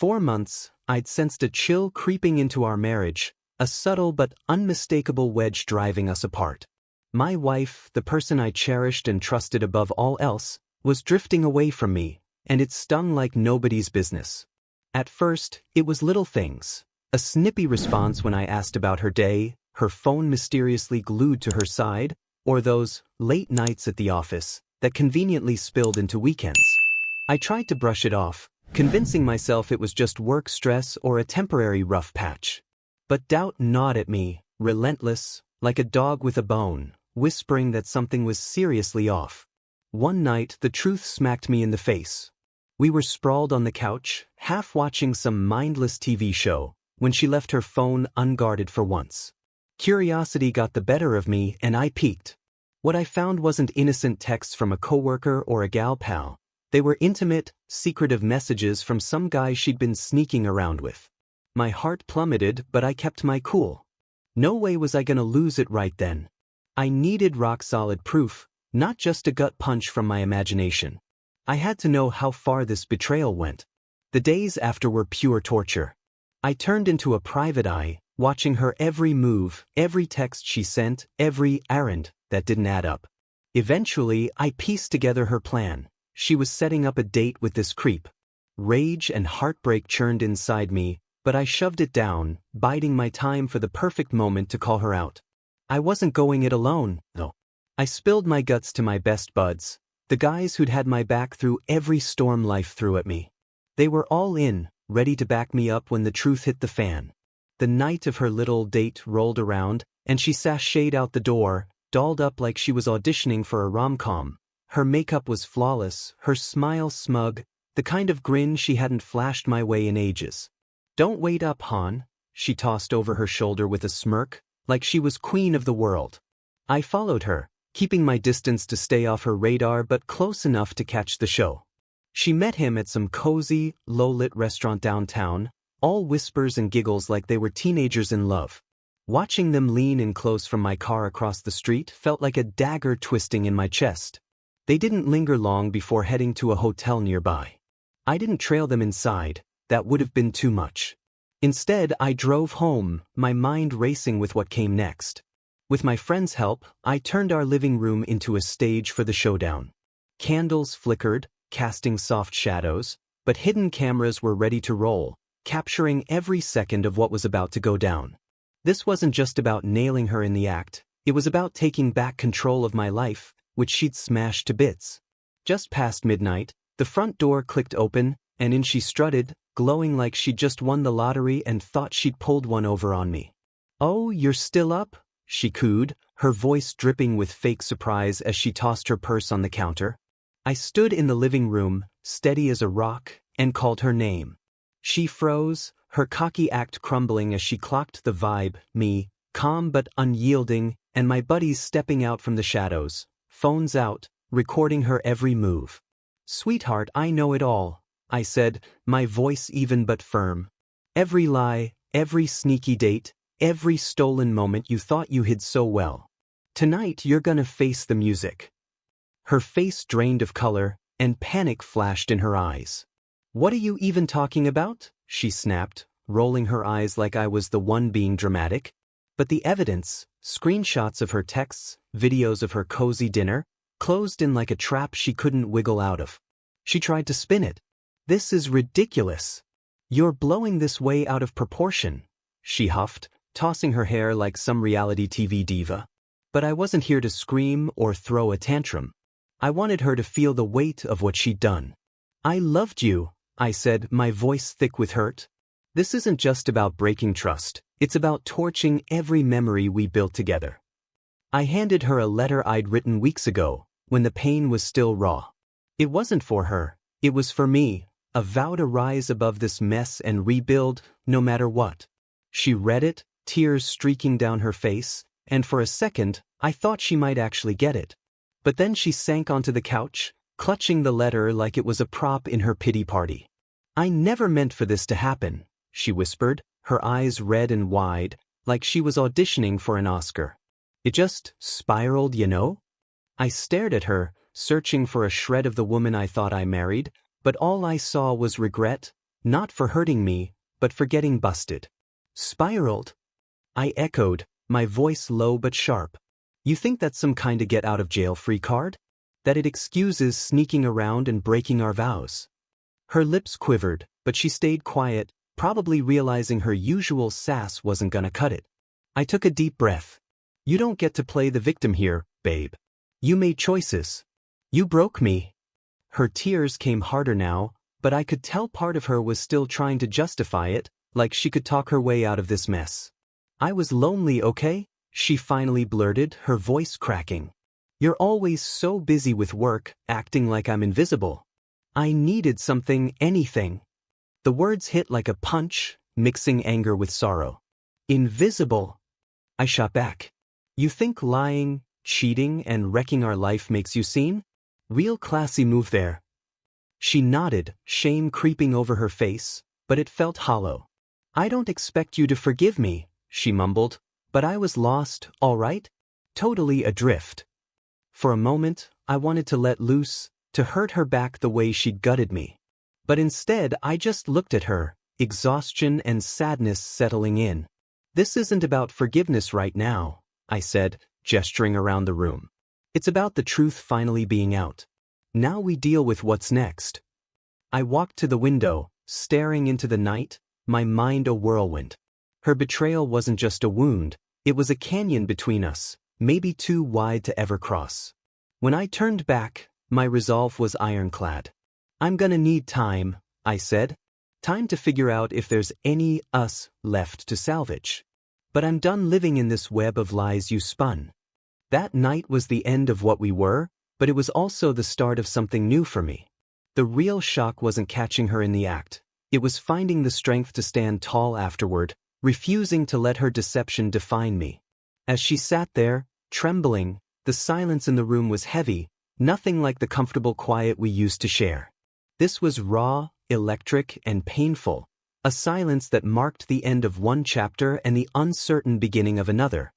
4 months, I'd sensed a chill creeping into our marriage, a subtle but unmistakable wedge driving us apart. My wife, the person I cherished and trusted above all else, was drifting away from me, and it stung like nobody's business. At first, it was little things. A snippy response when I asked about her day, her phone mysteriously glued to her side, or those late nights at the office that conveniently spilled into weekends. I tried to brush it off, convincing myself it was just work stress or a temporary rough patch. But doubt gnawed at me, relentless, like a dog with a bone, whispering that something was seriously off. One night, the truth smacked me in the face. We were sprawled on the couch, half watching some mindless TV show, when she left her phone unguarded for once. Curiosity got the better of me and I peeked. What I found wasn't innocent texts from a coworker or a gal pal. They were intimate, secretive messages from some guy she'd been sneaking around with. My heart plummeted, but I kept my cool. No way was I gonna lose it right then. I needed rock-solid proof, not just a gut punch from my imagination. I had to know how far this betrayal went. The days after were pure torture. I turned into a private eye, watching her every move, every text she sent, every errand that didn't add up. Eventually, I pieced together her plan. She was setting up a date with this creep. Rage and heartbreak churned inside me, but I shoved it down, biding my time for the perfect moment to call her out. I wasn't going it alone, though. I spilled my guts to my best buds, the guys who'd had my back through every storm life threw at me. They were all in, ready to back me up when the truth hit the fan. The night of her little date rolled around, and she sashayed out the door, dolled up like she was auditioning for a rom-com. Her makeup was flawless, her smile smug, the kind of grin she hadn't flashed my way in ages. "Don't wait up, hon," she tossed over her shoulder with a smirk, like she was queen of the world. I followed her, keeping my distance to stay off her radar but close enough to catch the show. She met him at some cozy, low-lit restaurant downtown, all whispers and giggles like they were teenagers in love. Watching them lean in close from my car across the street felt like a dagger twisting in my chest. They didn't linger long before heading to a hotel nearby. I didn't trail them inside, that would have been too much. Instead, I drove home, my mind racing with what came next. With my friend's help, I turned our living room into a stage for the showdown. Candles flickered, casting soft shadows, but hidden cameras were ready to roll, capturing every second of what was about to go down. This wasn't just about nailing her in the act, it was about taking back control of my life, which she'd smashed to bits. Just past midnight, the front door clicked open, and in she strutted, glowing like she'd just won the lottery and thought she'd pulled one over on me. "Oh, you're still up?" she cooed, her voice dripping with fake surprise as she tossed her purse on the counter. I stood in the living room, steady as a rock, and called her name. She froze, her cocky act crumbling as she clocked the vibe, me, calm but unyielding, and my buddies stepping out from the shadows, phones out, recording her every move. "Sweetheart, I know it all," I said, my voice even but firm. "Every lie, every sneaky date, every stolen moment you thought you hid so well. Tonight you're gonna face the music." Her face drained of color, and panic flashed in her eyes. "What are you even talking about?" she snapped, rolling her eyes like I was the one being dramatic. But the evidence, screenshots of her texts, videos of her cozy dinner, closed in like a trap she couldn't wiggle out of. She tried to spin it. "This is ridiculous. You're blowing this way out of proportion," she huffed, tossing her hair like some reality TV diva. But I wasn't here to scream or throw a tantrum. I wanted her to feel the weight of what she'd done. "I loved you," I said, my voice thick with hurt. "This isn't just about breaking trust, it's about torching every memory we built together." I handed her a letter I'd written weeks ago, when the pain was still raw. It wasn't for her, it was for me, a vow to rise above this mess and rebuild, no matter what. She read it, tears streaking down her face, and for a second, I thought she might actually get it. But then she sank onto the couch, clutching the letter like it was a prop in her pity party. "I never meant for this to happen," she whispered, her eyes red and wide, like she was auditioning for an Oscar. "It just spiraled, you know?" I stared at her, searching for a shred of the woman I thought I married, but all I saw was regret, Not for hurting me, but for getting busted. Spiraled? I echoed, my voice low but sharp. You think that's some kind of get-out-of-jail-free card? That it excuses sneaking around and breaking our vows? Her lips quivered, but she stayed quiet, probably realizing her usual sass wasn't gonna cut it. I took a deep breath. You don't get to play the victim here, babe. You made choices. You broke me. Her tears came harder now, but I could tell part of her was still trying to justify it, like she could talk her way out of this mess. I was lonely, okay? She finally blurted, her voice cracking. You're always so busy with work, acting like I'm invisible. I needed something, anything. The words hit like a punch, mixing anger with sorrow. Invisible? I shot back. You think lying, cheating, and wrecking our life makes you seen? Real classy move there. She nodded, shame creeping over her face, but it felt hollow. I don't expect you to forgive me, she mumbled, but I was lost, all right? Totally adrift. For a moment, I wanted to let loose, to hurt her back the way she'd gutted me. But instead, I just looked at her, exhaustion and sadness settling in. This isn't about forgiveness right now, I said, gesturing around the room. It's about the truth finally being out. Now we deal with what's next. I walked to the window, staring into the night, my mind a whirlwind. Her betrayal wasn't just a wound, it was a canyon between us, maybe too wide to ever cross. When I turned back, my resolve was ironclad. I'm gonna need time, I said. Time to figure out if there's any us left to salvage. But I'm done living in this web of lies you spun. That night was the end of what we were, but it was also the start of something new for me. The real shock wasn't catching her in the act. It was finding the strength to stand tall afterward, refusing to let her deception define me. As she sat there, trembling, the silence in the room was heavy, nothing like the comfortable quiet we used to share. This was raw, electric, and painful, a silence that marked the end of one chapter and the uncertain beginning of another.